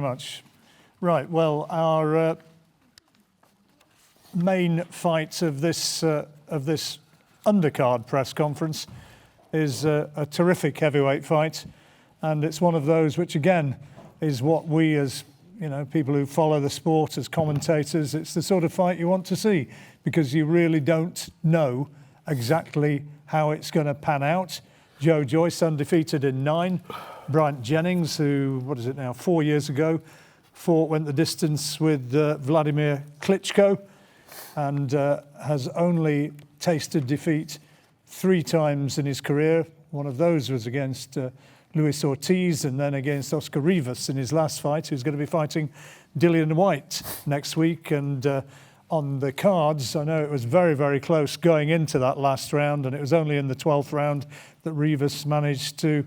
very much. Right, well, our main fight of this undercard press conference is a terrific heavyweight fight, and it's one of those which, again, is what we as people who follow the sport as commentators, it's the sort of fight you want to see because you really don't know exactly how it's going to pan out. Joyce undefeated in 9. Bryant Jennings, who, 4 years ago, went the distance with Vladimir Klitschko and has only tasted defeat 3 times in his career. One of those was against Luis Ortiz and then against Oscar Rivas in his last fight, who's going to be fighting Dillian White next week. And on the cards, I know it was very, very close going into that last round, and it was only in the 12th round that Rivas managed to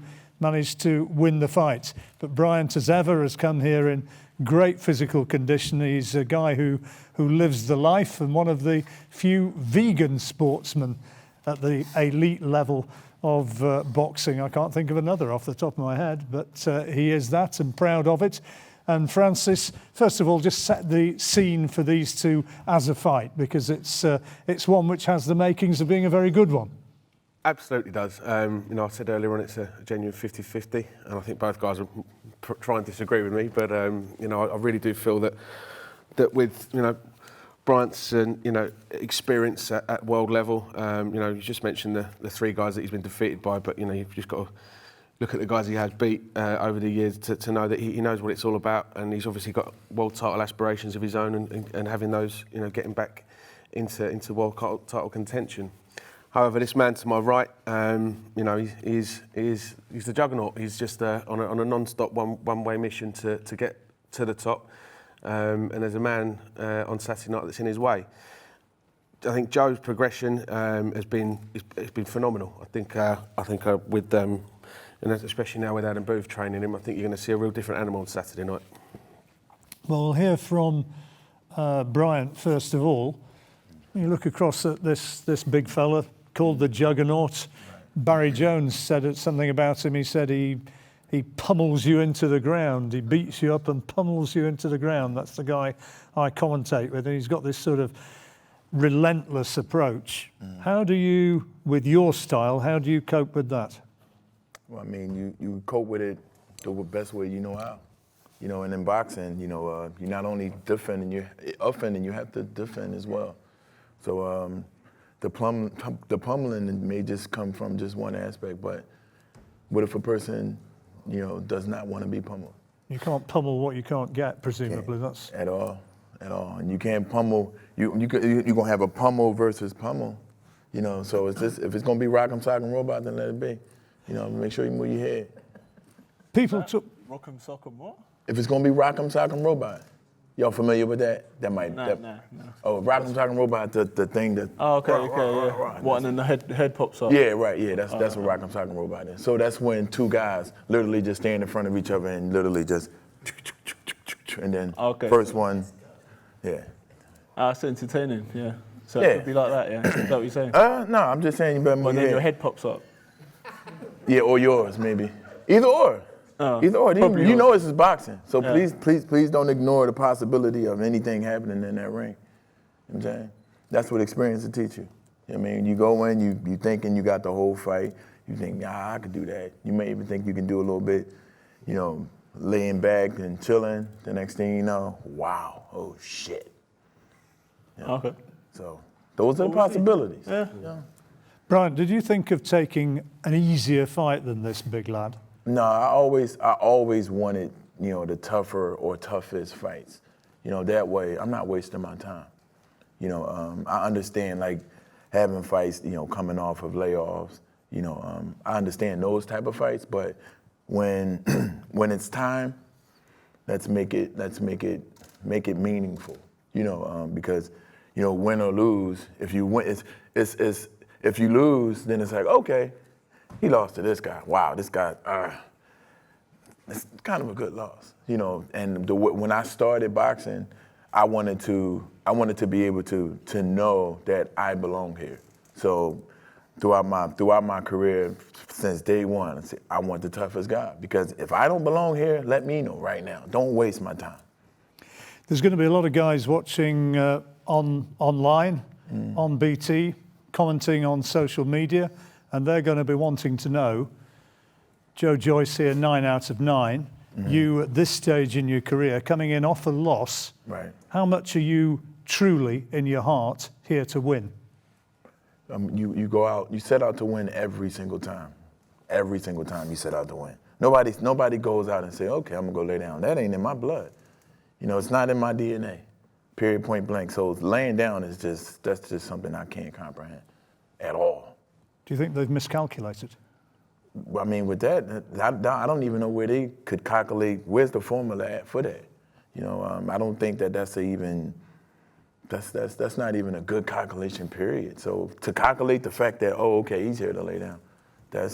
win the fight. But Bryant, as ever, has come here in great physical condition. He's a guy who lives the life and one of the few vegan sportsmen at the elite level of boxing. I can't think of another off the top of my head, but he is that and proud of it. And Francis, first of all, just set the scene for these two as a fight, because it's one which has the makings of being a very good one. Absolutely does. I said earlier on it's a genuine 50-50, and I think both guys will try and disagree with me, but I really do feel that with Bryant's experience at world level, you just mentioned the 3 guys that he's been defeated by, but you've just got to look at the guys he has beat over the years to know that he knows what it's all about, and he's obviously got world title aspirations of his own, and having those, getting back into world title contention. However, this man to my right, he's the juggernaut. He's just on a non-stop one-way mission to get to the top. And there's a man on Saturday night that's in his way. I think Joe's progression has been phenomenal. I think with and especially now with Adam Booth training him, I think you're going to see a real different animal on Saturday night. Well, we'll hear from Bryant first of all. You look across at this big fella called the Juggernaut. Barry Jones said something about him. He said he pummels you into the ground. He beats you up and pummels you into the ground. That's the guy I commentate with. And he's got this sort of relentless approach. How do you, with your style, how do you cope with that? Well, I mean, you cope with it the best way you know how. And in boxing, you're not only defending, you're offending, you have to defend as well. So the pummeling may just come from just one aspect, but what if a person, does not want to be pummeled? You can't pummel what you can't get, presumably. That's at all. And you can't pummel. You're gonna have a pummel versus pummel. So it's just, if it's gonna be rock'em sock'em robot, then let it be. Make sure you move your head. People took rock'em sock'em what? If it's gonna be rock'em sock'em robot. Y'all familiar with that? That might. No. Oh, rock'em sock'em robot, the thing that. Oh, okay, yeah. What, and then the head pops up? Yeah, right. Yeah, that's what rock'em sock'em robot is. So that's when 2 guys literally just stand in front of each other and literally just, and then first one, yeah. It's entertaining, yeah. So it could be like that, yeah. Is that what you're saying? No, I'm just saying you better move. Well, then your head pops up. Yeah, or yours maybe. Either or. Either or. You know this is boxing, so please don't ignore the possibility of anything happening in that ring. You know what I'm saying? That's what experience will teach you. I mean, you go in, you thinking you got the whole fight. You think, I could do that. You may even think you can do a little bit, laying back and chilling. The next thing you know, wow, oh shit. Okay. So those are the possibilities. Yeah. Bryant, did you think of taking an easier fight than this, big lad? No, I always wanted, the tougher or toughest fights. That way I'm not wasting my time. I understand like having fights, coming off of layoffs. I understand those type of fights, but when it's time, let's make it meaningful. Because win or lose, if you win, if you lose, then it's like, okay, he lost to this guy. Wow, this guy, it's kind of a good loss, And when I started boxing, I wanted to be able to know that I belong here. So throughout my career since day one. I want the toughest guy, because if I don't belong here, let me know right now. Don't waste my time. There's going to be a lot of guys watching online, on BT, commenting on social media, and they're going to be wanting to know, Joe Joyce here, 9 out of 9. You at this stage in your career, coming in off a loss, Right. how much are you truly in your heart here to win? You go out, you set out to win every single time. Every single time you set out to win. Nobody goes out and say, okay, I'm gonna go lay down. That ain't in my blood. You know, it's not in my DNA. Period, point blank. So laying down that's just something I can't comprehend at all. Do you think they've miscalculated? I mean, with that, I don't even know where they could calculate. Where's the formula at for that? You know, I don't think that's not even a good calculation period. So to calculate the fact that, oh, okay, he's here to lay down, I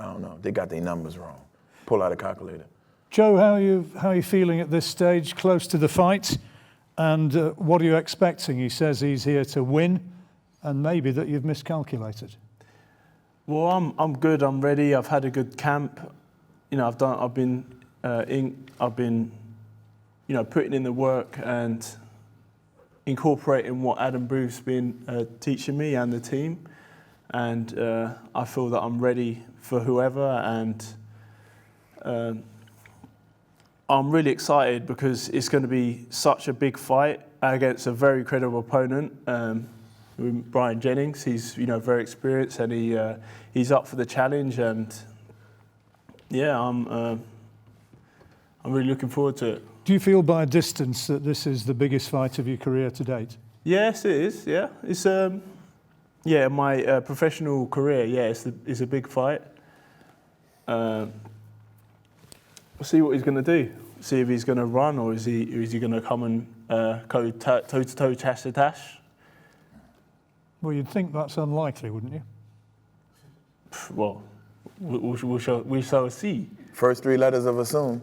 don't know. They got their numbers wrong. Pull out a calculator. Joe, how are you feeling at this stage, close to the fight? And what are you expecting? He says he's here to win, and maybe that you've miscalculated. Well, I'm good. I'm ready. I've had a good camp. You know, I've been, you know, putting in the work and incorporating what Adam Bruce's been teaching me and the team, and I feel that I'm ready for whoever, and I'm really excited because it's going to be such a big fight against a very credible opponent. Bryant Jennings, he's very experienced, and he's up for the challenge, and yeah, I'm really looking forward to it. Do you feel by a distance that this is the biggest fight of your career to date? Yes, it is. Yeah, it's my professional career. Yeah, it's a big fight. We'll see what he's going to do. See if he's going to run, or is he going to come and go toe to toe, tash to tash. Well, you'd think that's unlikely, wouldn't you? Well, we shall see. First 3 letters of assume.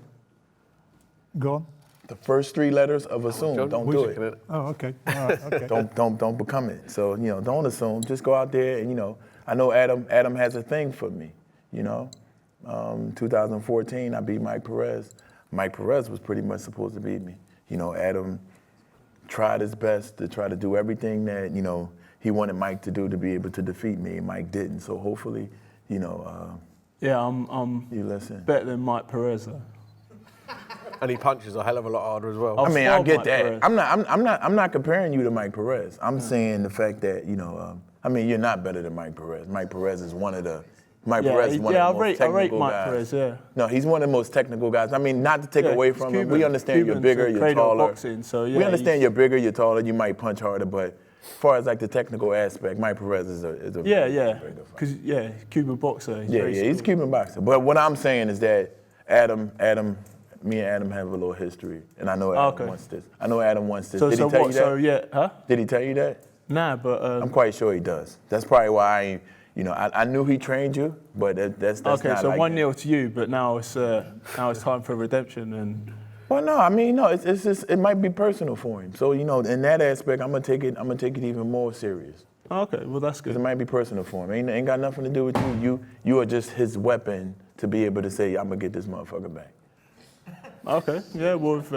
Go on. The first 3 letters of assume. Don't do it. Oh, okay. All right. Okay. Don't become it. So, don't assume. Just go out there and, I know Adam has a thing for me, 2014, I beat Mike Perez. Mike Perez was pretty much supposed to beat me. Adam tried his best to try to do everything that, he wanted Mike to do to be able to defeat me. Mike didn't. So hopefully, yeah, I'm you listen. better than Mike Perez, though. And he punches a hell of a lot harder as well. I mean, I get Mike that. Perez. I'm not comparing you to Mike Perez. I'm saying the fact that you're not better than Mike Perez. Mike Perez is one of the Perez is one of the most technical I rate Mike guys. Perez, yeah. No, he's one of the most technical guys. I mean, not to take away from him. We understand Cuban's you're bigger, a you're cradle of taller. boxing, so yeah, we understand you're bigger, you're taller, you might punch harder, but as far as like the technical aspect, Mike Perez is a very good fighter. Because Cuban boxer. He's a Cuban boxer. But what I'm saying is that me and Adam have a little history, and I know Adam wants this. So, Did he tell you that? So yeah, huh? Did he tell you that? Nah, but I'm quite sure he does. That's probably why I knew he trained you, but that's okay. not So like 1-0 to you, but now it's time for redemption and. Well, no, I mean, no, it's just it might be personal for him. So in that aspect, I'm gonna take it even more serious. Okay, well that's good. Because it might be personal for him. Ain't got nothing to do with you. You are just his weapon to be able to say, I'm gonna get this motherfucker back. Okay, yeah. Well, if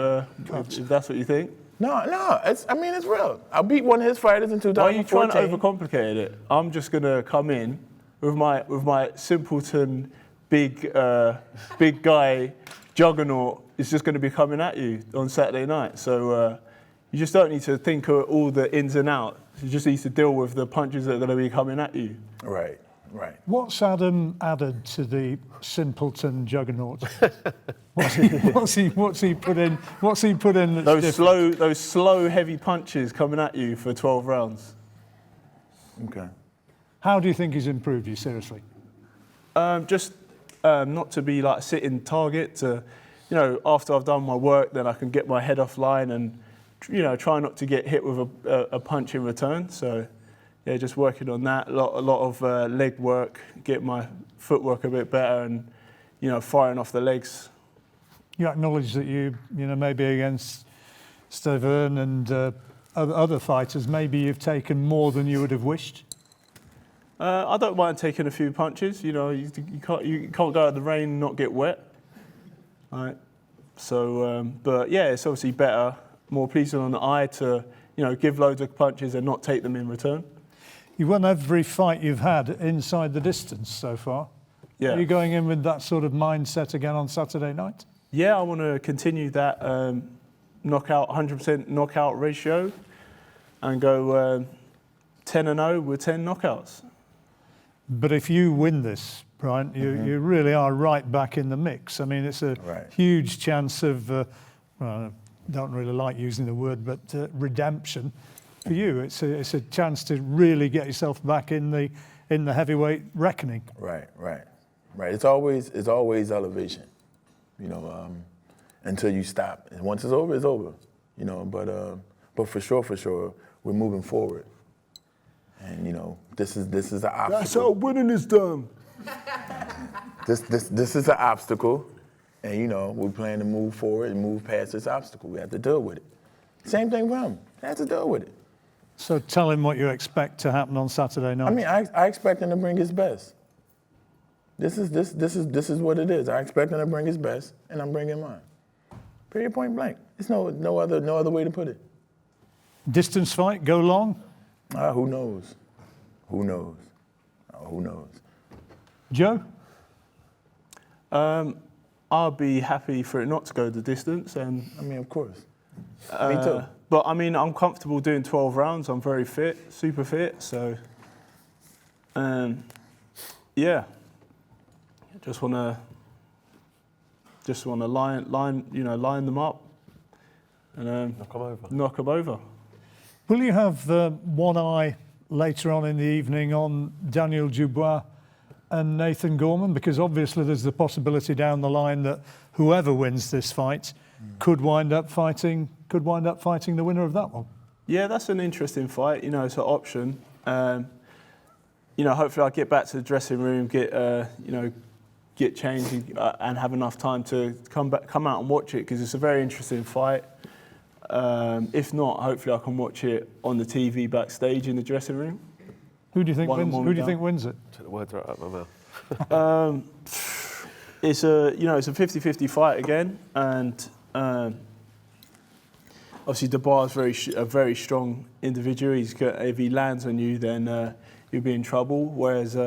that's what you think. No, it's real. I beat one of his fighters in 2014. Why are you trying to overcomplicate it? I'm just gonna come in with my simpleton, big guy juggernaut. Is just going to be coming at you on Saturday night. So you just don't need to think of all the ins and outs. You just need to deal with the punches that are going to be coming at you. Right. What's Adam added to the simpleton juggernaut? What's he put in? What's he put in? That's those slow, heavy punches coming at you for 12 rounds. Okay. How do you think he's improved you, seriously? Just not to be like a sitting target. After I've done my work, then I can get my head offline and, try not to get hit with a punch in return. So, yeah, just working on that. A lot of leg work, get my footwork a bit better, and, firing off the legs. You acknowledge that you maybe against Stavern and other fighters, maybe you've taken more than you would have wished? I don't mind taking a few punches. You know, you can't go out in the rain and not get wet. Right. So, but yeah, it's obviously better, more pleasing on the eye to, you know, give loads of punches and not take them in return. You won every fight you've had inside the distance so far. Yeah. Are you going in with that sort of mindset again on Saturday night? Yeah, I want to continue that knockout, 100% knockout ratio, and go 10-0 with 10 knockouts. But if you win this, Bryant, you really are right back in the mix. I mean, it's a huge chance of, well, I don't really like using the word, but redemption for you. It's a chance to really get yourself back in the heavyweight reckoning. Right. It's always elevation, you know, until you stop. And once it's over, it's over, you know. But for sure, we're moving forward. And you know, this is an obstacle. That's how winning is done. This is an obstacle, and you know, we plan to move forward and move past this obstacle. We have to deal with it. Same thing for him. He has to deal with it. So tell him what you expect to happen on Saturday night. I mean, I expect him to bring his best. This is what it is. I expect him to bring his best, and I'm bringing mine. Period, point blank. There's no other way to put it. Distance fight, go long? Who knows? Who knows? Who knows? Joe? I'll be happy for it not to go the distance, and I mean, of course. Me too. But I mean, I'm comfortable doing 12 rounds. I'm very fit, super fit. So, yeah, just wanna line them up and knock them over. Will you have one eye later on in the evening on Daniel Dubois and Nathan Gorman? Because obviously there's the possibility down the line that whoever wins this fight could wind up fighting the winner of that one. Yeah, that's an interesting fight. You know, it's an option. You know, hopefully I'll get back to the dressing room, get changed and have enough time to come out and watch it, because it's a very interesting fight. If not, hopefully I can watch it on the TV backstage in the dressing room. Who do you think wins? Who do you think wins it? Took the words right out of my mouth. It's a 50-50 fight again, and obviously Dubois is a very strong individual. If he lands on you, then you'll be in trouble. Whereas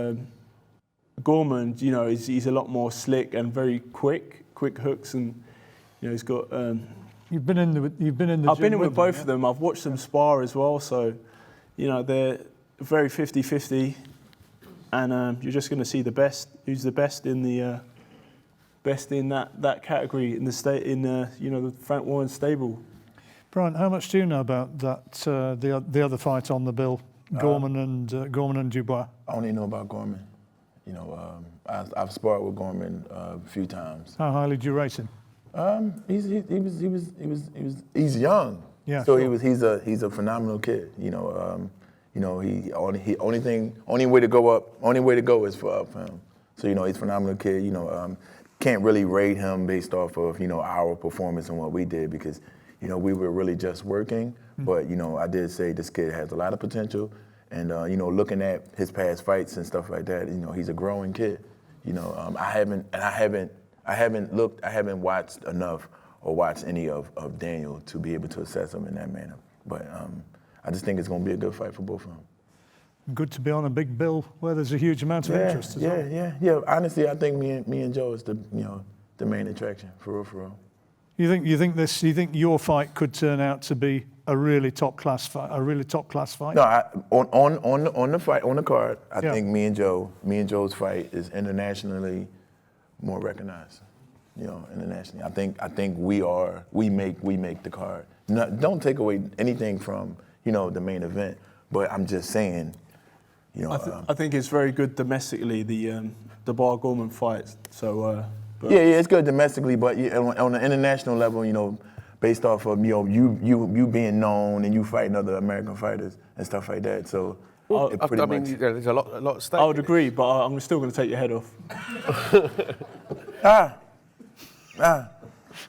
Gorman, you know, he's a lot more slick and very quick hooks, and you know, he's got. You've been in the. I've been in with both of them. I've watched them spar as well, so you know they're very 50-50, and you're just going to see the best. Who's the best in the that category in the Frank Warren stable. Bryant, how much do you know about that the other fight on the bill, Gorman and Dubois? I only know about Gorman. You know, I've sparred with Gorman a few times. How highly do you rate him? He's young. Yeah. So sure. He's a phenomenal kid. Only way to go is for up for him. So he's a phenomenal kid. Can't really rate him based off of our performance and what we did, because we were really just working. But I did say this kid has a lot of potential, and looking at his past fights and stuff like that, he's a growing kid. I haven't watched enough or watched any of Daniel to be able to assess him in that manner. But I just think it's going to be a good fight for both of them. Good to be on a big bill where there's a huge amount of interest as well. Yeah. Honestly, I think me and Joe is the main attraction, for real. You think your fight could turn out to be a really top class fight? No, on the card, I think me and Joe's fight is internationally more recognized. Internationally, I think we make the card. Don't take away anything from the main event, but I'm just saying. I think it's very good domestically, the Bar Gorman fight. So. Yeah, it's good domestically, but on the international level, based off of you being known and you fighting other American fighters and stuff like that. So there's a lot of stake. I would agree, but I'm still going to take your head off.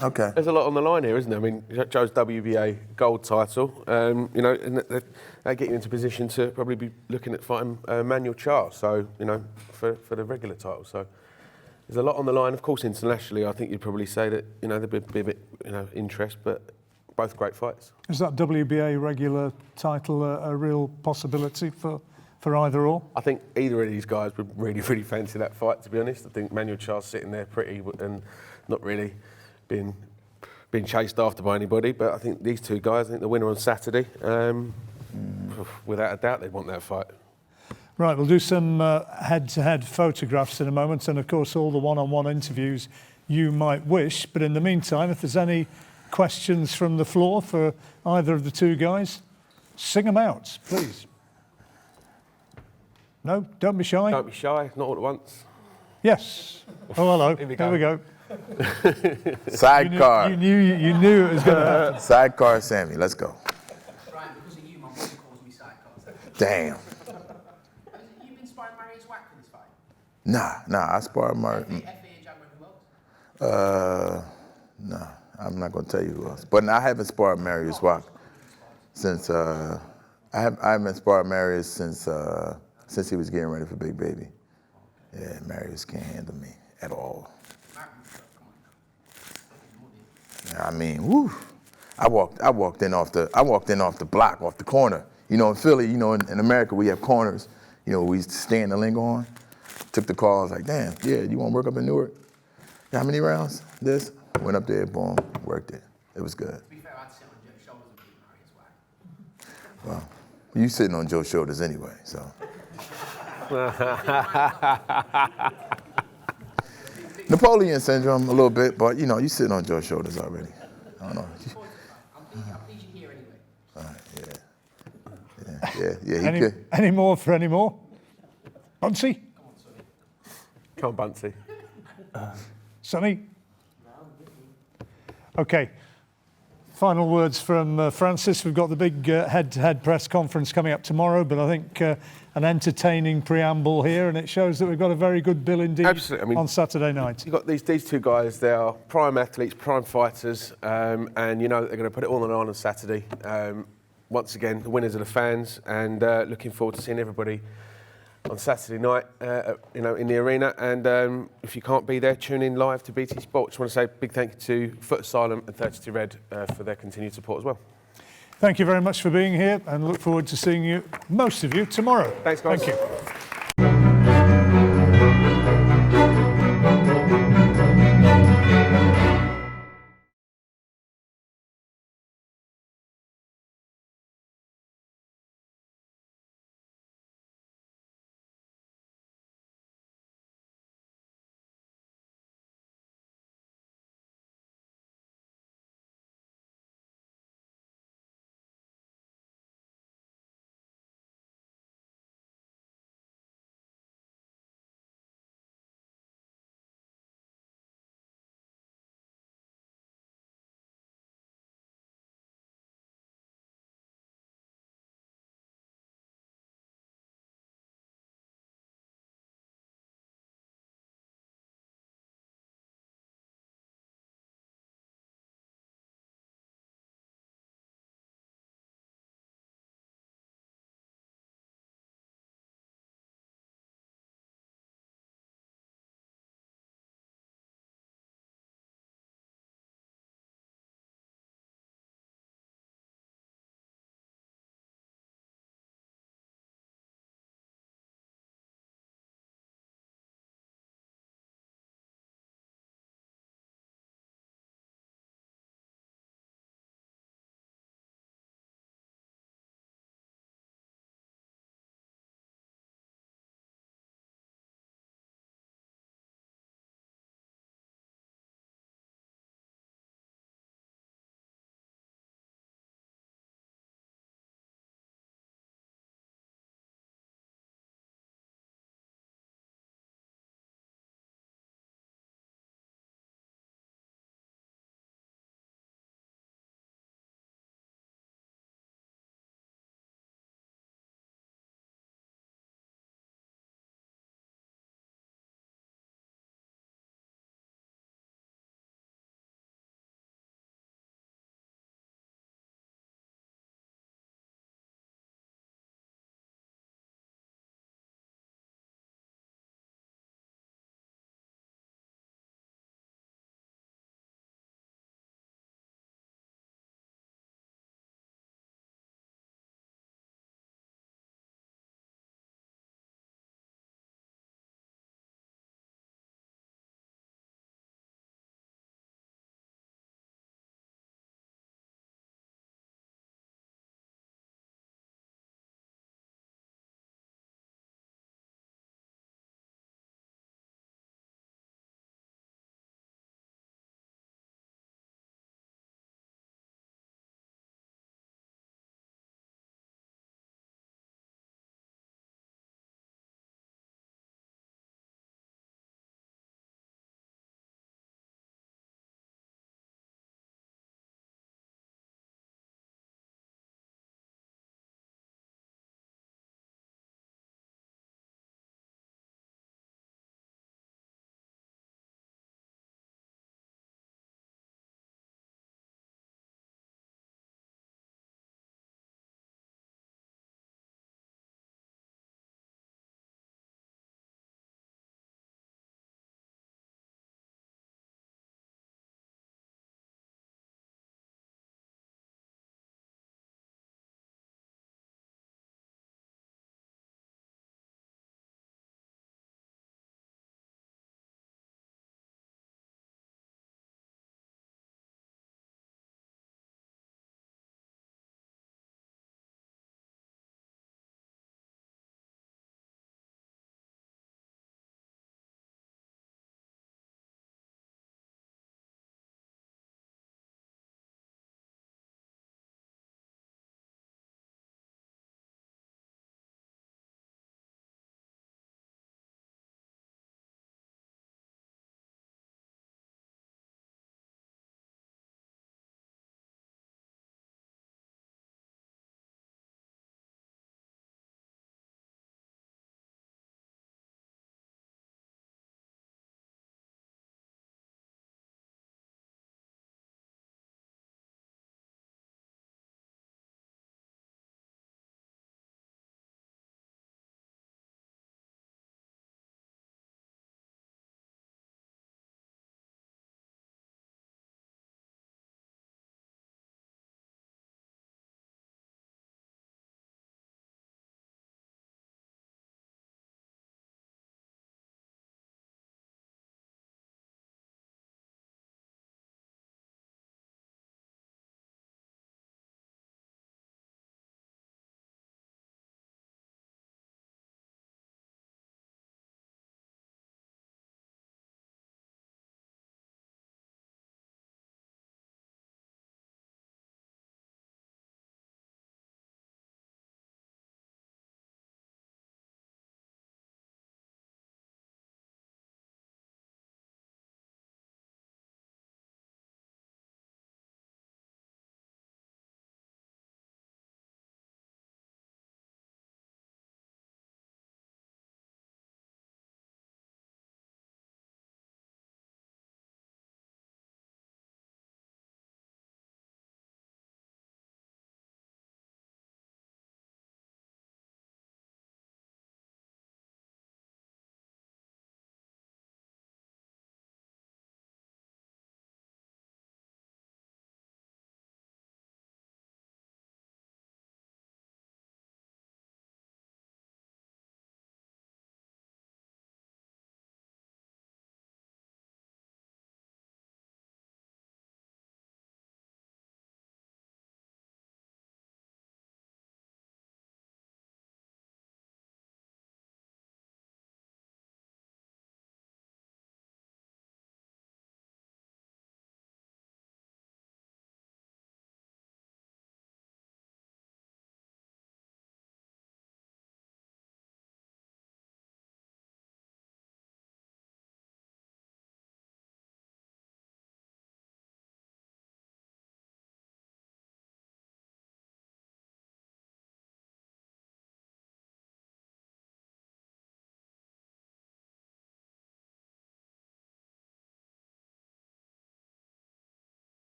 Okay. There's a lot on the line here, isn't there? I mean, Joe's WBA gold title, you know, and they get you into position to probably be looking at fighting Manuel Charles, so, you know, for the regular title. So there's a lot on the line. Of course, internationally, I think you'd probably say that, you know, there'd be a bit, you know, interest, but both great fights. Is that WBA regular title a real possibility for either or? I think either of these guys would really, really fancy that fight, to be honest. I think Manuel Charles sitting there pretty and not really being chased after by anybody, but I think these two guys, I think the winner on Saturday, without a doubt they'd want that fight. Right, we'll do some head-to-head photographs in a moment, and of course all the one-on-one interviews you might wish. But in the meantime, if there's any questions from the floor for either of the two guys, sing them out, please. No, don't be shy. Don't be shy, not all at once. Yes. Oh, hello. Here we go. Sidecar. You knew it was going to happen. Sidecar Sammy, let's go. Brian, because of you, my mother calls me sidecar. Damn. You've been sparring Marius Wack for this fight? Nah, I sparred Mark. FA and Jaguar, who else? Nah, I'm not gonna tell you who else. But I haven't sparred Marius Wack since I haven't sparred Marius since he was getting ready for Big Baby. Yeah, Marius can't handle me at all. I mean, woo! I walked in off the block, off the corner. You know, in Philly, you know, in America we have corners. You know, we used to stand the lingo on. Took the call. I was like, damn, yeah, you want to work up in Newark? How many rounds? This. Went up there, boom, worked it. It was good. To be fair, I'd sit on Joe's shoulders and beat Marius Wack. Well, you sitting on Joe's shoulders anyway, so. Napoleon syndrome a little bit, but you know, you sitting on Joe's shoulders already. I don't know. I'm pleased you're here anyway. Yeah, he could. Any more for any more? Bunsey? Come on, Bunsey. Sonny? Okay. Final words from Francis. We've got the big head-to-head press conference coming up tomorrow, but I think an entertaining preamble here, and it shows that we've got a very good bill indeed. Absolutely. I mean, on Saturday night. You've got these two guys, they are prime athletes, prime fighters, and you know that they're going to put it all on Saturday. Once again, the winners are the fans, and looking forward to seeing everybody on Saturday night, you know, in the arena. And if you can't be there, tune in live to BT Sport. Just want to say a big thank you to Foot Asylum and 32 Red for their continued support as well. Thank you very much for being here, and look forward to seeing you, most of you, tomorrow. Thanks, guys. Thank you.